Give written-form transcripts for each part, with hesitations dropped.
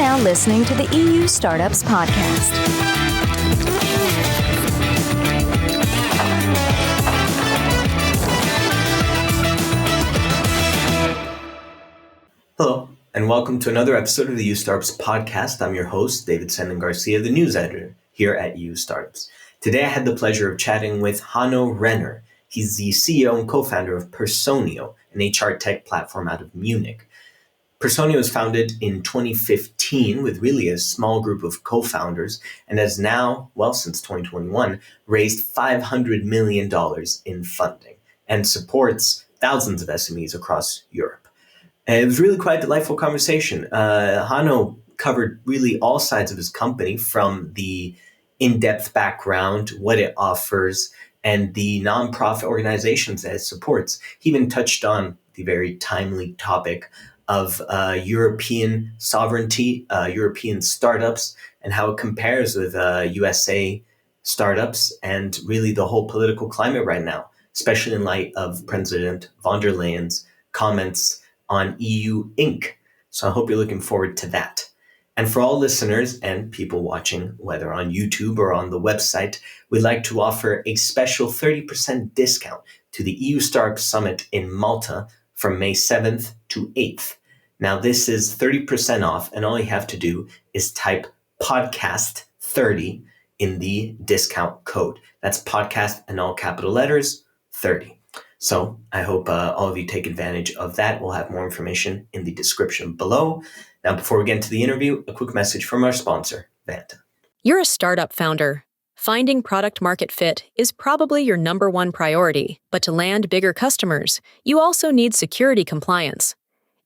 now listening to the EU Startups Podcast. Hello, and welcome to another episode of the EU Startups Podcast. I'm your host, David Senden Garcia, the news editor here at EU Startups. Today, I had the pleasure of chatting with Hanno Renner. He's the CEO and co-founder of Personio, an HR tech platform out of Munich. Personio was founded in 2015 with really a small group of co-founders and has now, since 2021, raised $500 million in funding and supports thousands of SMEs across Europe. And it was really quite a delightful conversation. Hanno covered really all sides of his company, from the in-depth background, what it offers, and the nonprofit organizations that it supports. He even touched on the very timely topic of European sovereignty, European startups, and how it compares with USA startups, and really the whole political climate right now, especially in light of President von der Leyen's comments on EU Inc. So I hope you're looking forward to that. And for all listeners and people watching, whether on YouTube or on the website, we'd like to offer a special 30% discount to the EU Startup Summit in Malta from May 7th to 8th. Now, this is 30% off, and all you have to do is type podcast 30 in the discount code. That's podcast in all capital letters, 30. So I hope all of you take advantage of that. We'll have more information in the description below. Now, before we get into the interview, a quick message from our sponsor, Vanta. You're a startup founder. Finding product market fit is probably your number one priority, but to land bigger customers, you also need security compliance.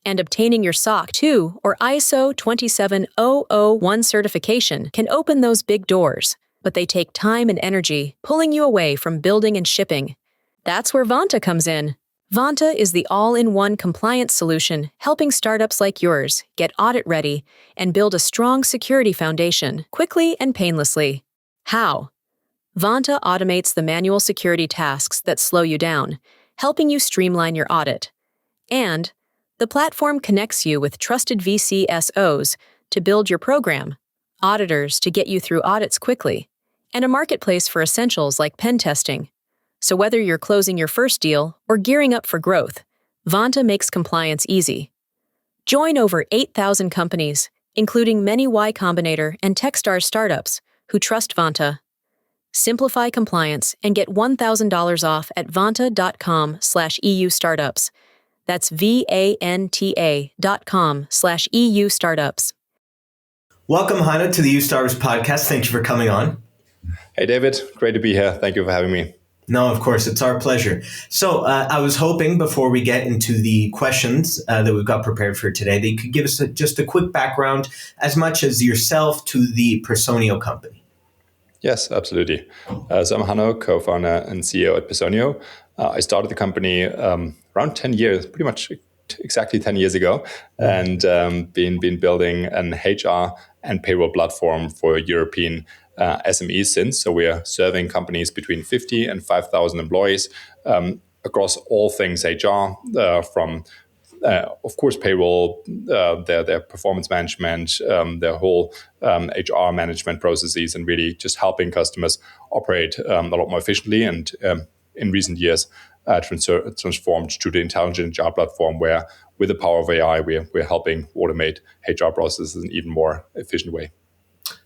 And obtaining your SOC 2 or ISO 27001 certification can open those big doors, but they take time and energy, pulling you away from building and shipping. That's where Vanta comes in. Vanta is the all-in-one compliance solution helping startups like yours get audit-ready and build a strong security foundation quickly and painlessly. How? Vanta automates the manual security tasks that slow you down, helping you streamline your audit. And the platform connects you with trusted VCSOs to build your program, auditors to get you through audits quickly, and a marketplace for essentials like pen testing. So whether you're closing your first deal or gearing up for growth, Vanta makes compliance easy. Join over 8,000 companies, including many Y Combinator and Techstars startups, who trust Vanta. Simplify compliance and get $1,000 off at vanta.com/EU startups. That's VANTA.com/EU startups. Welcome, Hanno, to the EU Startups Podcast. Thank you for coming on. Hey, David. Great to be here. Thank you for having me. No, of course, it's our pleasure. So I was hoping before we get into the questions that we've got prepared for today, that you could give us just a quick background, as much as yourself, to the Personio company. Yes, absolutely. So I'm Hanno, co-founder and CEO at Personio. I started the company around 10 years, pretty much exactly 10 years ago, and been building an HR and payroll platform for European SMEs since. So we are serving companies between 50 and 5,000 employees across all things HR, from, of course, payroll, their performance management, their whole HR management processes, and really just helping customers operate a lot more efficiently. And in recent years, transformed to the intelligent HR platform, where with the power of AI, we're helping automate HR processes in an even more efficient way.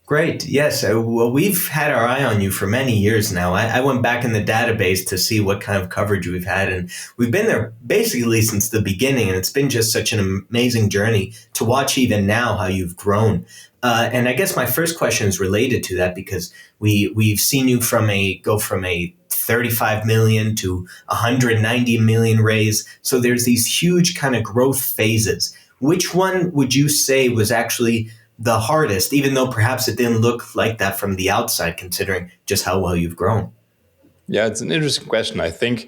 Great. Yes. Well, we've had our eye on you for many years now. I went back in the database to see what kind of coverage we've had, and we've been there basically since the beginning. And it's been just such an amazing journey to watch even now how you've grown. And I guess my first question is related to that, because we've seen you go from a 35 million to 190 million raise. So there's these huge kind of growth phases. Which one would you say was actually the hardest, even though perhaps it didn't look like that from the outside, considering just how well you've grown? Yeah, it's an interesting question. I think,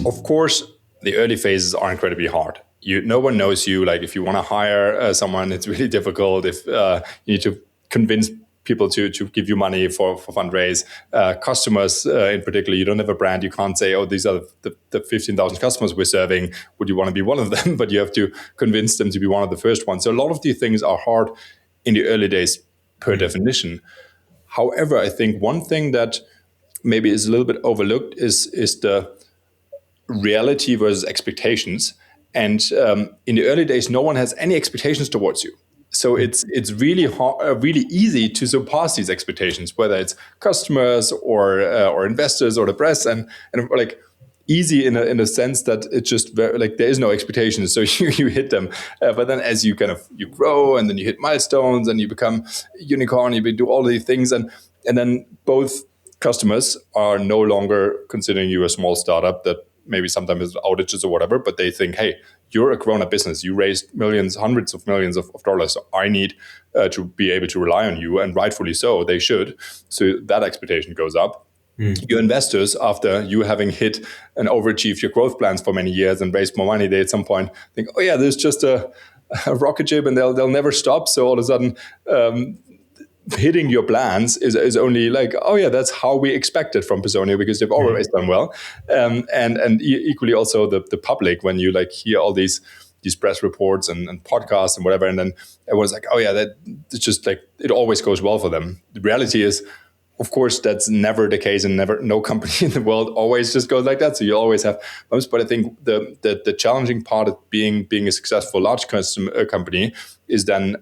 of course, the early phases are incredibly hard. No one knows you. Like, if you want to hire someone, it's really difficult. If you need to convince people to give you money for fundraise, customers in particular, you don't have a brand. You can't say, oh, these are the 15,000 customers we're serving. Would you want to be one of them? But you have to convince them to be one of the first ones. So a lot of these things are hard in the early days per definition. However, I think one thing that maybe is a little bit overlooked is the reality versus expectations. And in the early days, no one has any expectations towards you. So it's really really easy to surpass these expectations, whether it's customers or investors or the press, and like easy in a sense that it's just like there is no expectations, so you hit them. But then as you grow, and then you hit milestones, and you become unicorn, you do all these things, and then both customers are no longer considering you a small startup that maybe sometimes has outages or whatever, but they think, hey, you're a grown-up business. You raised millions, hundreds of millions of dollars. So I need to be able to rely on you, and rightfully so, they should. So that expectation goes up. Your investors, after you having hit and overachieved your growth plans for many years and raised more money, they at some point think, oh yeah, there's just a rocket ship, and they'll never stop. So all of a sudden, hitting your plans is only like, oh yeah, that's how we expect it from Personio, because they've always done well. And equally also the public, when you like hear all these press reports and podcasts and whatever, and then everyone's like, oh yeah, it's just like it always goes well for them. The reality is, of course, that's never the case, and no company in the world always just goes like that. So you always have bumps. But I think the challenging part of being a successful large company is then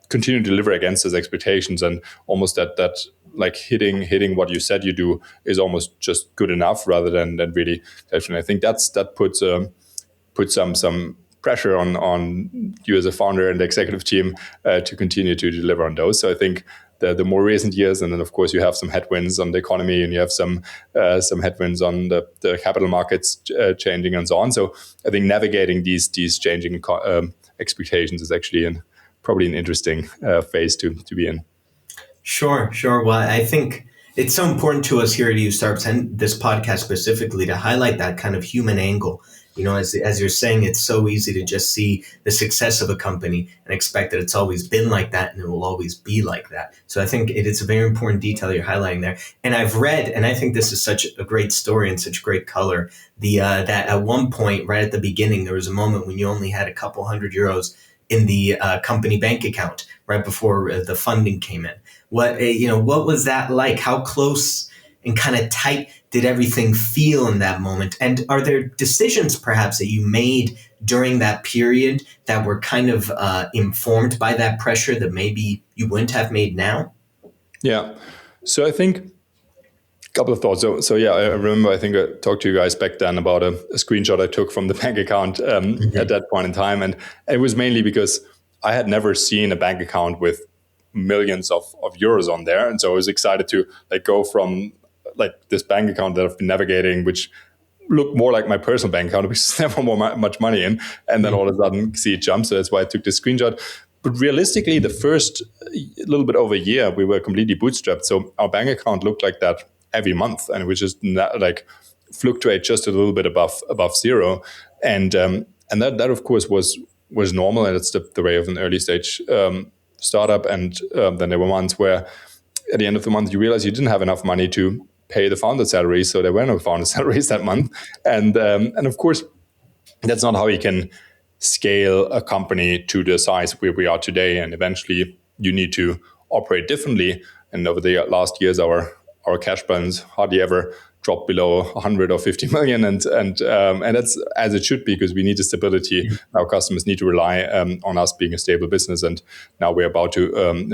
continue to deliver against those expectations, and almost that like hitting what you said you do is almost just good enough, rather than really. I think that puts some pressure on you as a founder and the executive team to continue to deliver on those. So I think the more recent years, and then of course you have some headwinds on the economy, and you have some headwinds on the capital markets changing and so on. So I think navigating these changing expectations is actually probably an interesting phase to be in. Sure. Well, I think it's so important to us here at EU Startups, and this podcast specifically, to highlight that kind of human angle. You know, as you're saying, it's so easy to just see the success of a company and expect that it's always been like that and it will always be like that. So I think it is a very important detail you're highlighting there. And I've read, and I think this is such a great story and such great color, that at one point, right at the beginning, there was a moment when you only had a couple €100 in the company bank account right before the funding came in. What was that like? How close and kind of tight did everything feel in that moment? And are there decisions perhaps that you made during that period that were kind of informed by that pressure that maybe you wouldn't have made now? Yeah. So I think a couple of thoughts. So yeah, I remember, I think I talked to you guys back then about a screenshot I took from the bank account at that point in time. And it was mainly because I had never seen a bank account with millions of euros on there. And so I was excited to like go from like this bank account that I've been navigating, which looked more like my personal bank account, because there's never much money in, and then all of a sudden see it jump. So that's why I took this screenshot. But realistically, the first little bit over a year, we were completely bootstrapped. So our bank account looked like that every month, and we just like fluctuate just a little bit above zero. And that of course was normal, and it's the way of an early stage startup. And then there were months where at the end of the month you realize you didn't have enough money to pay the founder salaries, so there were no founder salaries that month. And of course, that's not how you can scale a company to the size where we are today. And eventually, you need to operate differently. And over the last years, our cash burns hardly ever drop below 100 or 50 million, and that's as it should be, because we need the stability. Our customers need to rely on us being a stable business. And now we're about to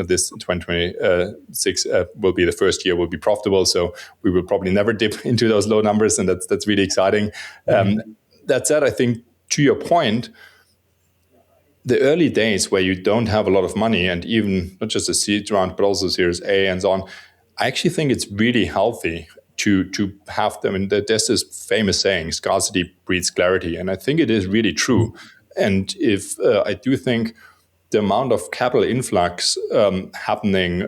this 2026 will be the first year we'll be profitable. So we will probably never dip into those low numbers, and that's really exciting. That said, I think to your point, the early days where you don't have a lot of money, and even not just a seed round, but also Series A and so on, I actually think it's really healthy to have them. And there's this famous saying, scarcity breeds clarity. And I think it is really true. And if I do think the amount of capital influx happening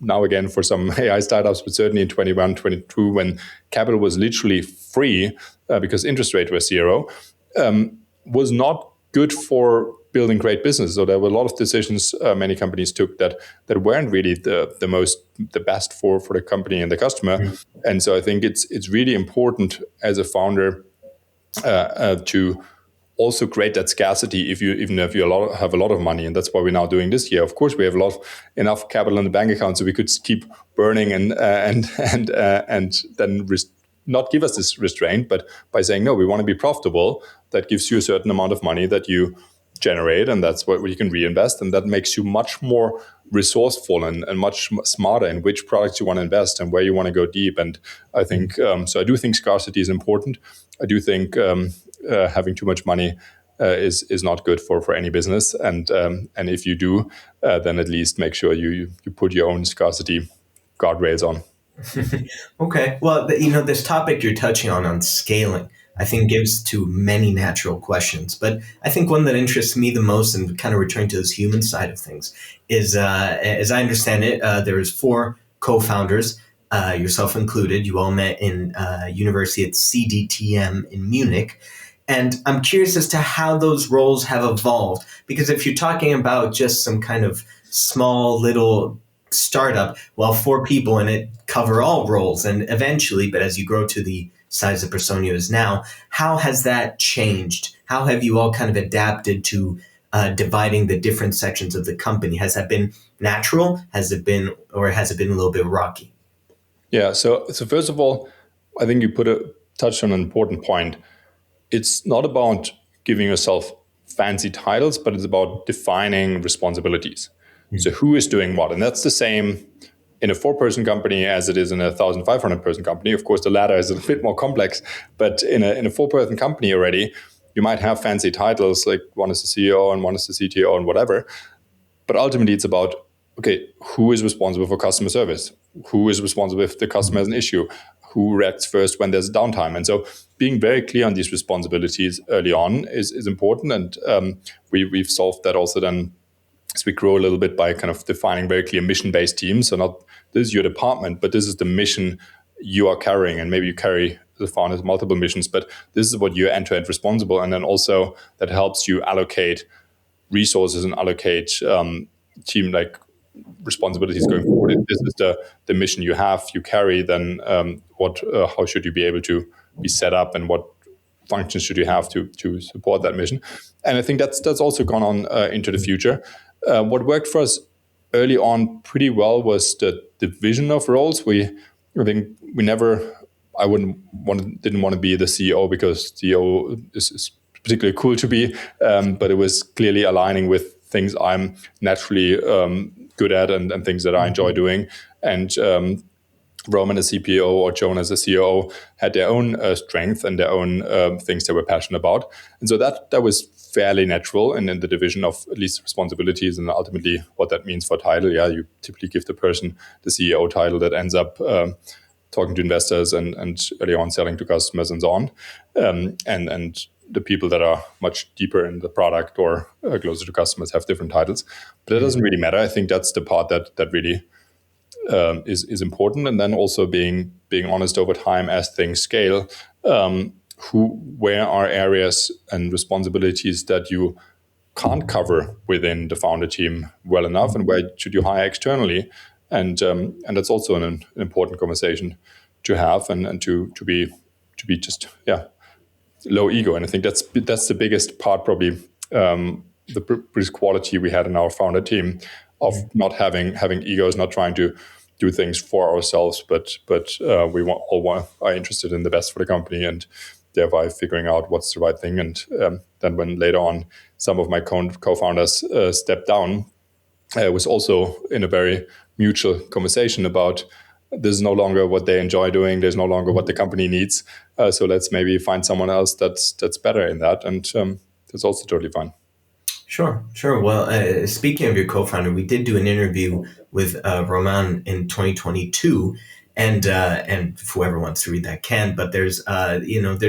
now again for some AI startups, but certainly in 21, 22, when capital was literally free because interest rate was zero, was not good for building great business. So there were a lot of decisions many companies took that weren't really the best for the company and the customer. And so I think it's really important as a founder to also create that scarcity even if you have a lot of money. And that's what we're now doing this year. Of course, we have enough capital in the bank account, so we could keep burning and then not give us this restraint. But by saying, no, we want to be profitable, that gives you a certain amount of money that you generate, and that's what you can reinvest. And that makes you much more resourceful and much smarter in which products you want to invest and where you want to go deep. And I think, so I do think scarcity is important. I do think having too much money is not good for any business. And if you do, then at least make sure you put your own scarcity guardrails on. Okay. Well, this topic you're touching on scaling, I think gives to many natural questions. But I think one that interests me the most, and kind of returning to this human side of things, is, as I understand it, there's 4 co-founders, yourself included. You all met in university at CDTM in Munich. And I'm curious as to how those roles have evolved. Because if you're talking about just some kind of small little startup, well, 4 people in it cover all roles. And eventually, but as you grow to the size of Personio is now, how has that changed? How have you all kind of adapted to dividing the different sections of the company? Has that been natural? Has it been a little bit rocky? Yeah. So first of all, I think you touched on an important point. It's not about giving yourself fancy titles, but it's about defining responsibilities. Mm-hmm. So who is doing what? And that's the same in a 4-person company as it is in a 1,500-person company. Of course, the latter is a bit more complex, but in a 4-person company already, you might have fancy titles, like one is the CEO and one is the CTO and whatever. But ultimately, it's about, okay, who is responsible for customer service? Who is responsible if the customer has an issue? Who reacts first when there's downtime? And so being very clear on these responsibilities early on is important. And we've solved that also then as we grow a little bit by kind of defining very clear mission-based teams. So not this is your department, but this is the mission you are carrying. And maybe you carry the founders multiple missions, but this is what you're end-to-end responsible. And then also that helps you allocate resources and allocate team like responsibilities going forward. If this is the mission you carry, then how should you be able to be set up, and what functions should you have to support that mission? And I think that's also gone on into the future. What worked for us early on pretty well was the division of roles. I didn't want to be the CEO because CEO is particularly cool to be, but it was clearly aligning with things I'm naturally good at and things that I enjoy doing. And Roman as CPO or Joan as a COO had their own strength and their own things they were passionate about. And so that was fairly natural, and in the division of at least responsibilities and ultimately what that means for title. Yeah, you typically give the person the CEO title that ends up talking to investors and early on selling to customers and so on. And the people that are much deeper in the product or closer to customers have different titles. But it doesn't really matter. I think that's the part that really is important. And then also being honest over time as things scale, where are areas and responsibilities that you can't cover within the founder team well enough, and where should you hire externally? And that's also an important conversation to have and to be just low ego. And I think that's the biggest part, probably the biggest quality we had in our founder team of not having egos, not trying to do things for ourselves, but we are interested in the best for the company, and thereby figuring out what's the right thing. And then when later on some of my co-founders stepped down, it was also in a very mutual conversation about this is no longer what they enjoy doing. There's no longer what the company needs. So let's maybe find someone else that's better in that. And that's also totally fine. Sure. Well, speaking of your co-founder, we did do an interview with Roman in 2022, and whoever wants to read that can. But there's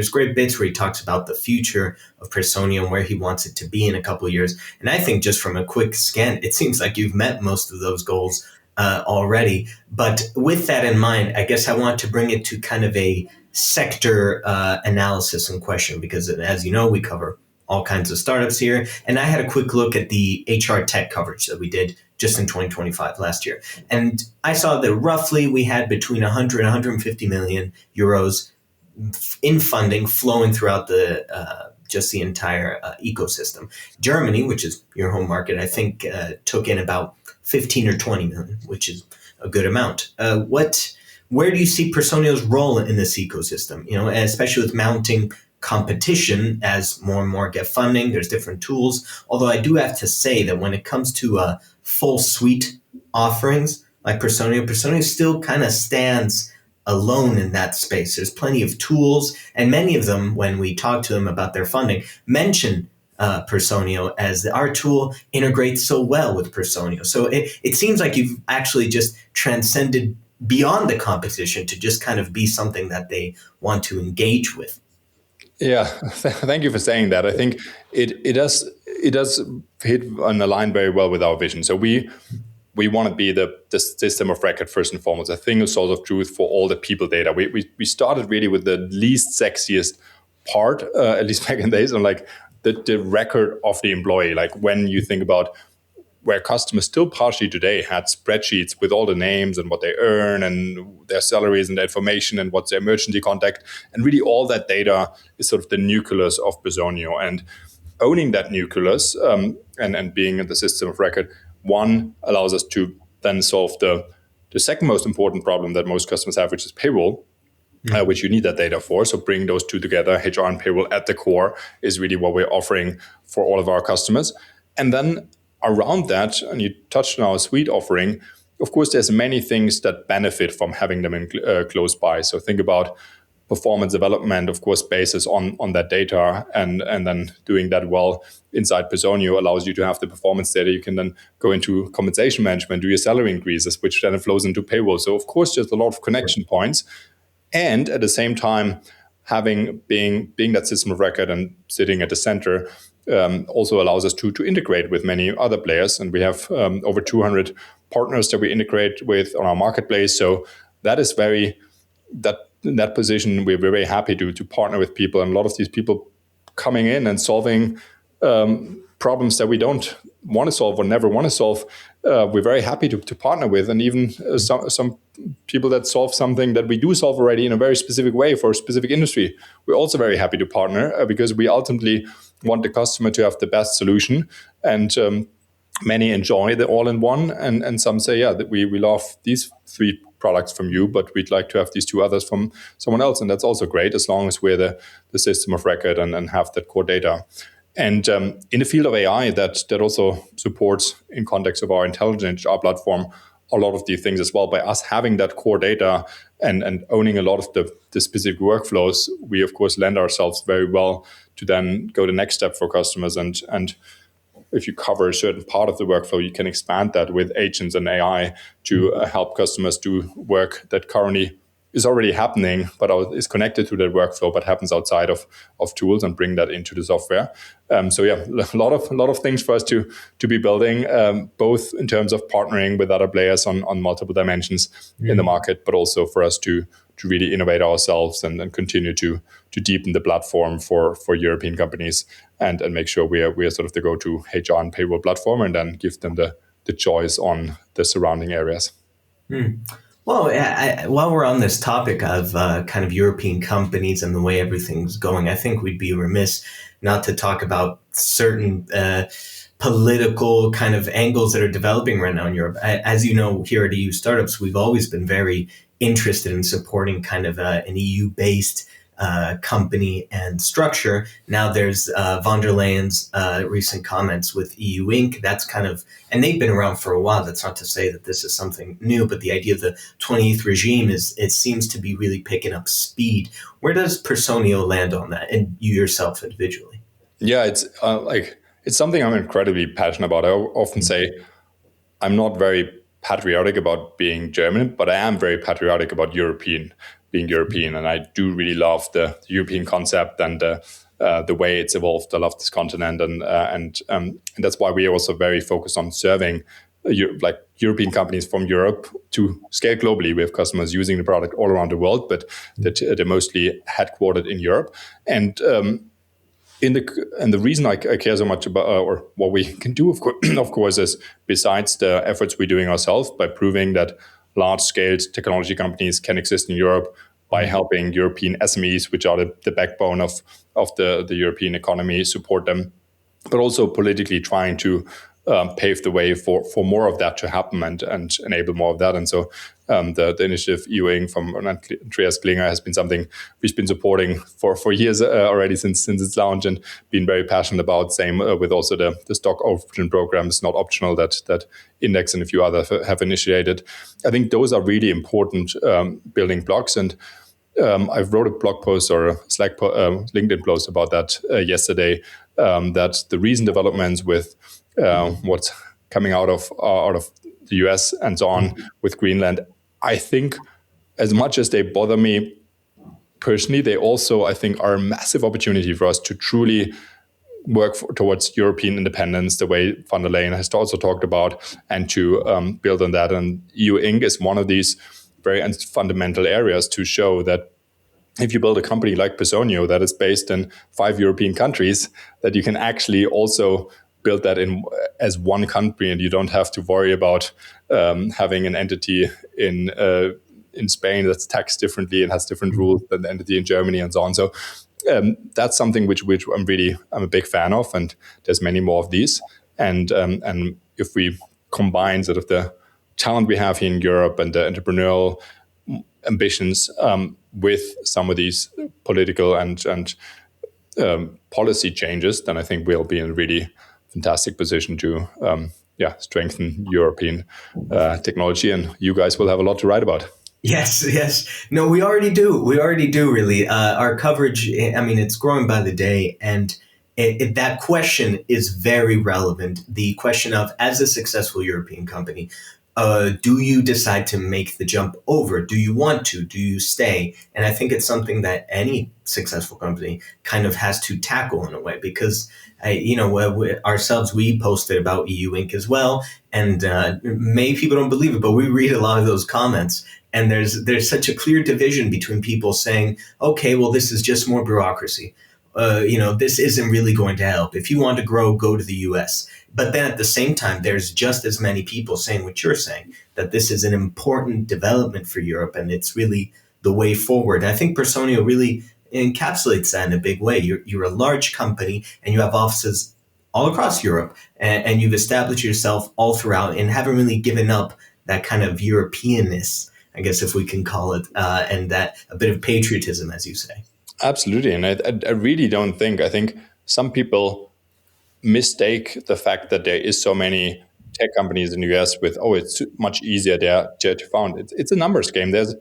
great bits where he talks about the future of Personio and where he wants it to be in a couple of years. And I think just from a quick scan, it seems like you've met most of those goals already. But with that in mind, I guess I want to bring it to kind of a sector analysis and question, because as you know, we cover all kinds of startups here. And I had a quick look at the HR tech coverage that we did just in 2025 last year. And I saw that roughly we had between 100 and 150 million euros in funding flowing throughout the just the entire ecosystem. Germany, which is your home market, I think took in about 15 or 20 million, which is a good amount. Where do you see Personio's role in this ecosystem? Especially with mounting competition as more and more get funding, there's different tools. Although I do have to say that when it comes to full suite offerings like Personio still kind of stands alone in that space. There's plenty of tools, and many of them, when we talk to them about their funding, mention Personio as our tool integrates so well with Personio. So it seems like you've actually just transcended beyond the competition to just kind of be something that they want to engage with. Yeah, thank you for saying that. I think it does hit and align very well with our vision. So we want to be the system of record first and foremost, a single source of truth for all the people data. We started really with the least sexiest part, at least back in the days, on like the record of the employee. Like when you think about where customers still partially today had spreadsheets with all the names and what they earn and their salaries and their information and what's their emergency contact. And really all that data is sort of the nucleus of Personio. And owning that nucleus and being in the system of record, one, allows us to then solve the second most important problem that most customers have, which is payroll, which you need that data for. So bringing those two together, HR and payroll at the core, is really what we're offering for all of our customers. And then around that, and you touched on our suite offering, of course, there's many things that benefit from having them in close by. So think about performance development, of course, basis on that data, and then doing that well inside Personio allows you to have the performance data. You can then go into compensation management, do your salary increases, which then flows into payroll. So of course, there's a lot of connection points. And at the same time, being that system of record and sitting at the center also allows us to integrate with many other players. And we have over 200 partners that we integrate with on our marketplace. So that is in that position, we're very happy to partner with people. And a lot of these people coming in and solving problems that we don't want to solve or never want to solve, we're very happy to partner with. And even some people that solve something that we do solve already in a very specific way for a specific industry, we're also very happy to partner because we ultimately want the customer to have the best solution. And many enjoy the all-in-one, and some say, yeah, that we love these 3 products from you, but we'd like to have these 2 others from someone else. And that's also great, as long as we're the system of record and have that core data. And in the field of AI, that also supports, in context of our intelligent HR platform, a lot of these things as well. By us having that core data and owning a lot of the specific workflows, we of course lend ourselves very well to then go the next step for customers. And if you cover a certain part of the workflow, you can expand that with agents and AI to help customers do work that currently is already happening, but is connected to that workflow, but happens outside of tools, and bring that into the software. So yeah, a lot of things for us to be building, both in terms of partnering with other players on multiple dimensions in the market, but also for us to really innovate ourselves and continue to deepen the platform for European companies and make sure we are sort of the go-to HR and payroll platform, and then give them the choice on the surrounding areas. Well, while we're on this topic of kind of European companies and the way everything's going, I think we'd be remiss not to talk about certain political kind of angles that are developing right now in Europe. As you know, here at EU Startups, we've always been very interested in supporting kind of an EU-based company and structure. Now there's von der Leyen's recent comments with EU Inc. That's kind of, and they've been around for a while. That's not to say that this is something new, but the idea of the 28th regime it seems to be really picking up speed. Where does Personio land on that, and you yourself individually? Yeah, it's something I'm incredibly passionate about. I often say I'm not very patriotic about being German, but I am very patriotic about being European, and I do really love the European concept and the way it's evolved. I love this continent, and that's why we are also very focused on serving European companies from Europe to scale globally. We have customers using the product all around the world, but they're mostly headquartered in Europe. And the reason I care so much about or what we can do, of course, is besides the efforts we're doing ourselves by proving that large-scale technology companies can exist in Europe by helping European SMEs, which are the backbone of the European economy, support them, but also politically trying to pave the way for more of that to happen and enable more of that. And so the initiative EU Inc. from Andreas Klinger has been something we've been supporting for years already since its launch, and been very passionate about. Same with also the stock option programs, not optional, that Index and a few others have initiated. I think those are really important building blocks. And I wrote a blog post or a LinkedIn post about that yesterday, that the recent developments with what's coming out of the US and so on with Greenland, I think as much as they bother me personally, they also, I think, are a massive opportunity for us to truly work towards European independence, the way van der Leyen has also talked about, and to build on that. And EU Inc. is one of these very fundamental areas to show that if you build a company like Personio that is based in 5 European countries, that you can actually also build that in as one country, and you don't have to worry about having an entity in Spain that's taxed differently and has different rules than the entity in Germany and so on. So that's something which I'm a big fan of, and there's many more of these. And if we combine sort of the talent we have here in Europe and the entrepreneurial ambitions with some of these political and policy changes, then I think we'll be in a really fantastic position to strengthen European technology, and you guys will have a lot to write about. Yes. No, we already do. Really. Our coverage, I mean, it's growing by the day, and that question is very relevant. The question of, as a successful European company, do you decide to make the jump over? Do you want to? Do you stay? And I think it's something that any successful company kind of has to tackle in a way, because ourselves, we posted about EU Inc. as well, and many people don't believe it, but we read a lot of those comments, and there's such a clear division between people saying, okay, well, this is just more bureaucracy. This isn't really going to help. If you want to grow, go to the US. But then at the same time, there's just as many people saying what you're saying, that this is an important development for Europe, and it's really the way forward. And I think Personio really encapsulates that in a big way. You're a large company, and you have offices all across Europe, and you've established yourself all throughout, and haven't really given up that kind of Europeanness, I guess, if we can call it, and that a bit of patriotism, as you say. Absolutely. And I really don't think, I think some people mistake the fact that there is so many tech companies in the US with, it's much easier there to found. It's a numbers game. There's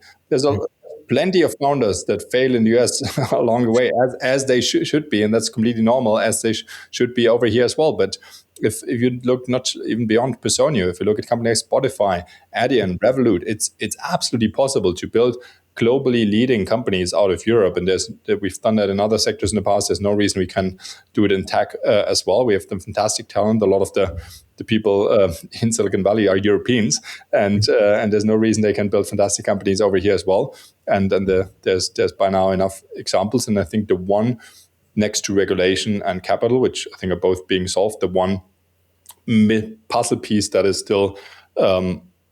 plenty of founders that fail in the US along the way, as they should be. And that's completely normal, as they should be over here as well. But if you look not even beyond Personio, if you look at companies like Spotify, Adyen, Revolut, it's absolutely possible to build globally leading companies out of Europe. And we've done that in other sectors in the past. There's no reason we can do it in tech as well. We have some fantastic talent. A lot of the people in Silicon Valley are Europeans, and there's no reason they can build fantastic companies over here as well. And there's by now enough examples. And I think the one next to regulation and capital, which I think are both being solved, the one puzzle piece that is still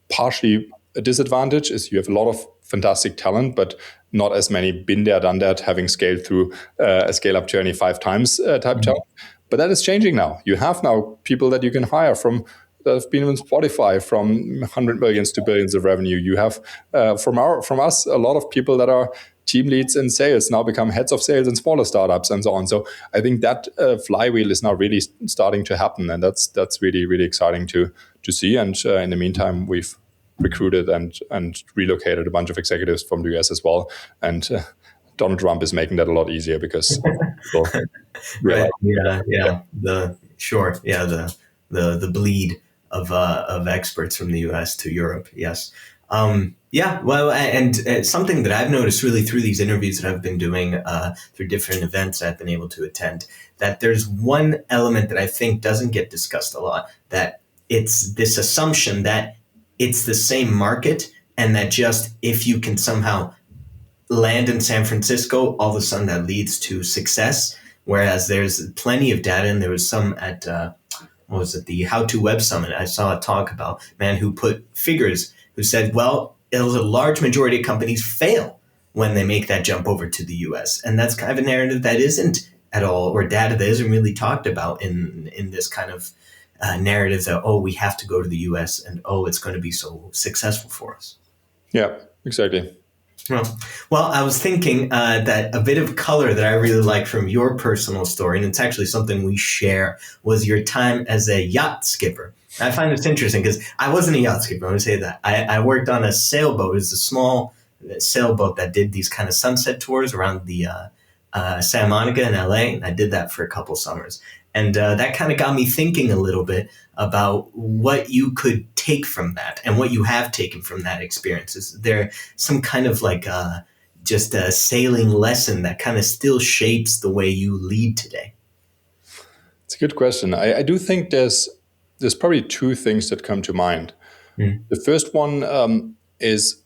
partially a disadvantage is you have a lot of fantastic talent, but not as many been there, done that, having scaled through a scale-up journey 5 times type talent. But that is changing now. You have now people that you can hire that have been in Spotify from 100 millions to billions of revenue. You have from us a lot of people that are team leads in sales now become heads of sales in smaller startups and so on. So I think that flywheel is now really starting to happen, and that's really, really exciting to see. And in the meantime, we've recruited and relocated a bunch of executives from the US as well. And Donald Trump is making that a lot easier because people right. The bleed of experts from the US to Europe. Yes. Well, and something that I've noticed really through these interviews that I've been doing through different events I've been able to attend, that there's one element that I think doesn't get discussed a lot, that it's this assumption that it's the same market, and that just if you can somehow land in San Francisco, all of a sudden that leads to success. Whereas there's plenty of data, and there was some at the How to Web Summit. I saw a talk about a man who put figures, who said, well, a large majority of companies fail when they make that jump over to the US. And that's kind of a narrative that isn't at all, or data that isn't really talked about in this kind of narrative that, oh, we have to go to the US and, oh, it's going to be so successful for us. Yeah, exactly. Well, I was thinking that a bit of color that I really like from your personal story, and it's actually something we share, was your time as a yacht skipper. I find this interesting because I wasn't a yacht skipper. I want to say that. I worked on a sailboat. It was a small sailboat that did these kind of sunset tours around the Santa Monica in LA. And I did that for a couple summers. And that kind of got me thinking a little bit about what you could take from that and what you have taken from that experience. Is there some kind of like just a sailing lesson that kind of still shapes the way you lead today? It's a good question. I do think there's probably two things that come to mind. The first one is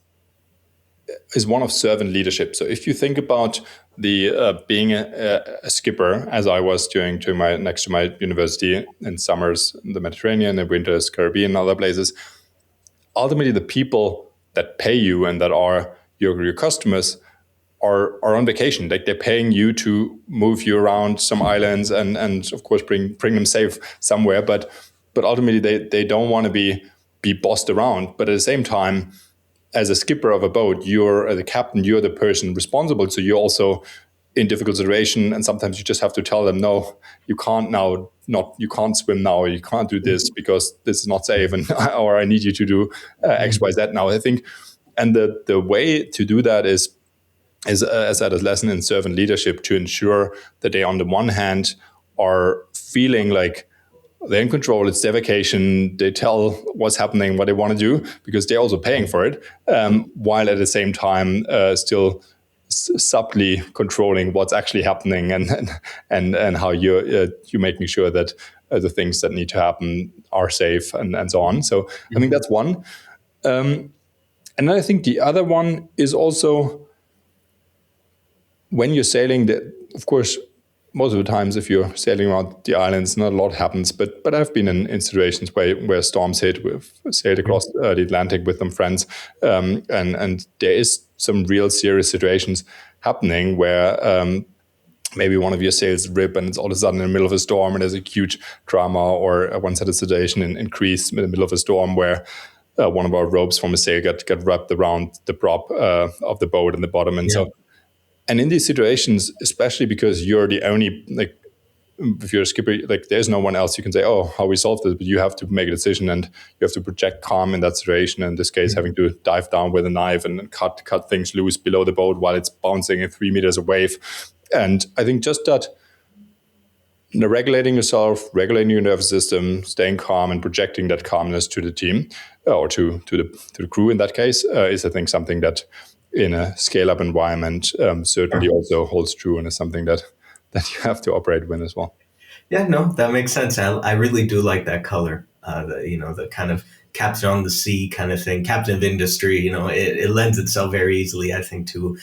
one of servant leadership. So if you think about the being a skipper, as I was doing next to my university in summers in the Mediterranean, in winters Caribbean, and other places, ultimately the people that pay you and that are your customers are on vacation. Like, they're paying you to move you around some islands and of course bring them safe somewhere. But ultimately they don't want to be bossed around. But at the same time, as a skipper of a boat, you're the captain, you're the person responsible. So you're also in difficult situation, and sometimes you just have to tell them, no, you can't now, you can't swim now, you can't do this because this is not safe, and or I need you to do X, Y, Z now. I think, and the way to do that is as a lesson in servant leadership, to ensure that they, on the one hand, are feeling like they're in control, it's their vacation, they tell what's happening, what they want to do, because they're also paying for it, while at the same time still subtly controlling what's actually happening and how you're making sure that the things that need to happen are safe and so on. So I think that's one. And then I think the other one is also, when you're sailing, of course, most of the times, if you're sailing around the islands, not a lot happens. But I've been in situations where storms hit. We've sailed across the Atlantic with some friends, and there is some real serious situations happening where maybe one of your sails rip and it's all of a sudden in the middle of a storm and there's a huge drama. Or I once had a situation in Greece in the middle of a storm where one of our ropes from a sail got wrapped around the prop of the boat in the bottom, and so. And in these situations, especially because you're the only, like, if you're a skipper, like, there's no one else you can say, oh, how we solve this, but you have to make a decision and you have to project calm in that situation. In this case, having to dive down with a knife and cut things loose below the boat while it's bouncing in 3 meters of wave. And I think just that, regulating yourself, regulating your nervous system, staying calm and projecting that calmness to the team or to the crew in that case is, I think, something that in a scale-up environment certainly also holds true, and is something that you have to operate with as well. Yeah, no, that makes sense. I really do like that color. The kind of captain on the sea kind of thing, captain of industry. It lends itself very easily, I think, to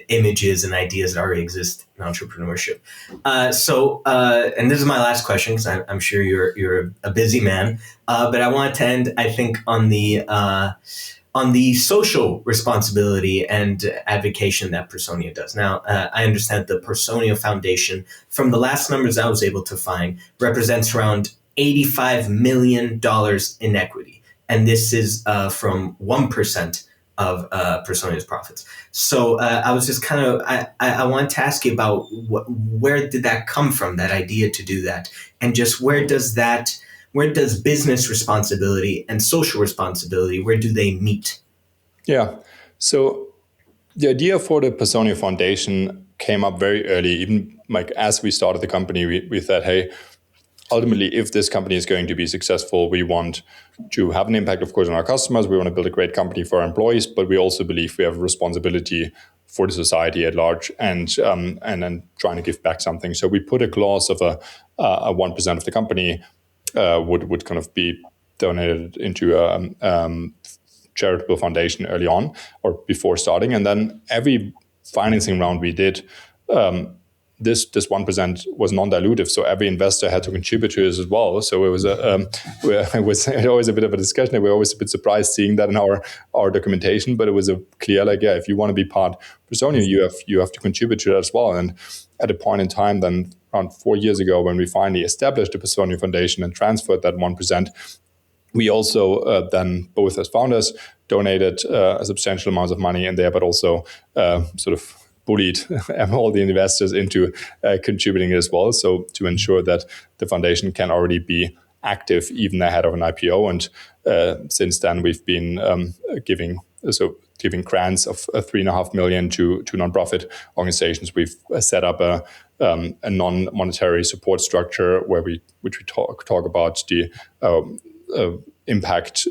images and ideas that already exist in entrepreneurship. And this is my last question, because I'm sure you're a busy man, but I want to end, I think, on the social responsibility and advocacy that Personio does. Now, I understand the Personio Foundation, from the last numbers I was able to find, represents around $85 million in equity. And this is from 1% of Personio's profits. So I was just kind of, I wanted to ask you about where did that come from, that idea to do that? And just where does business responsibility and social responsibility, where do they meet? Yeah. So the idea for the Personio Foundation came up very early. Even like as we started the company, we thought, hey, ultimately, if this company is going to be successful, we want to have an impact, of course, on our customers. We want to build a great company for our employees, but we also believe we have a responsibility for the society at large, and then trying to give back something. So we put a clause of a 1% of the company would kind of be donated into a charitable foundation early on or before starting. And then every financing round we did, this 1% was non-dilutive, so every investor had to contribute to this as well. So it was it was always a bit of a discussion. We were always a bit surprised seeing that in our documentation, but it was a clear if you want to be part of Personio, you have to contribute to that as well. And at a point in time, then around 4 years ago, when we finally established the Personio Foundation and transferred that 1%, we also then, both as founders, donated a substantial amount of money in there, but also sort of bullied all the investors into contributing as well. So to ensure that the foundation can already be active even ahead of an IPO. And since then, we've been giving grants of 3.5 million to nonprofit organizations. We've set up a non-monetary support structure which we talk about the impact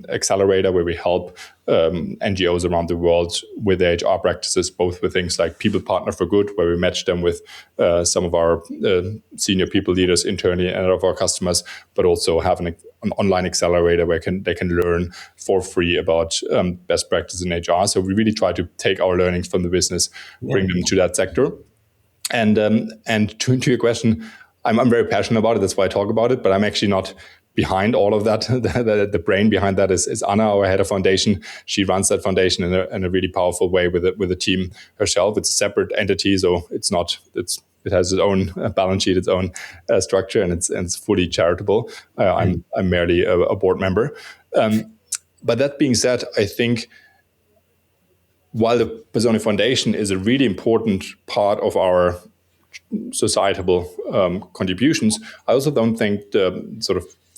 accelerator, where we help NGOs around the world with their HR practices, both with things like People Partner for Good, where we match them with some of our senior people leaders internally and of our customers, but also having an online accelerator where they can learn for free about best practice in HR. So we really try to take our learnings from the business, bring them to that sector. And to your question, I'm very passionate about it. That's why I talk about it. But I'm actually not behind all of that. The brain behind that is Anna, our head of foundation. She runs that foundation in a really powerful way with a team herself. It's a separate entity, so it has its own balance sheet, its own structure, and it's fully charitable. I'm merely a board member. But that being said, I think while the Personio Foundation is a really important part of our societal contributions, I also don't think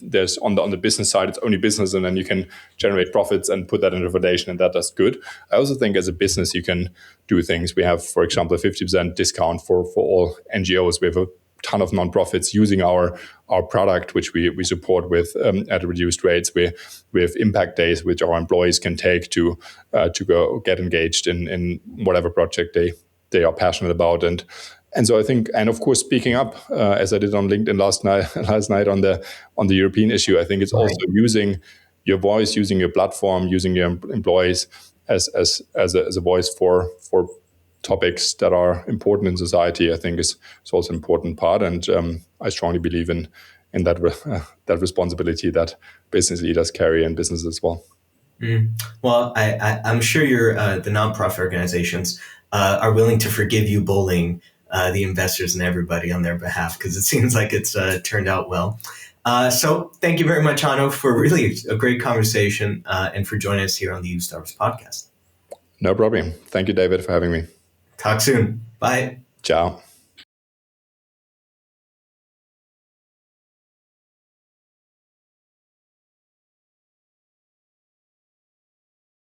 there's on the business side, it's only business, and then you can generate profits and put that in the foundation, and that's good. I also think as a business, you can do things. We have, for example, a 50% discount for all NGOs. We have a ton of nonprofits using our product, which we support with at reduced rates. We have impact days, which our employees can take to go get engaged in whatever project they are passionate about. And so I think, and of course, speaking up, as I did on LinkedIn last night on the European issue, I think it's also using your voice, using your platform, using your employees as a voice for topics that are important in society. I think is also an important part, and I strongly believe in that responsibility that business leaders carry and businesses as well. Well, I'm sure the nonprofit organizations are willing to forgive you bullying the investors and everybody on their behalf, because it seems like it's turned out well. So thank you very much, Hanno, for really a great conversation and for joining us here on the U-Startups podcast. No problem. Thank you, David, for having me. Talk soon. Bye. Ciao.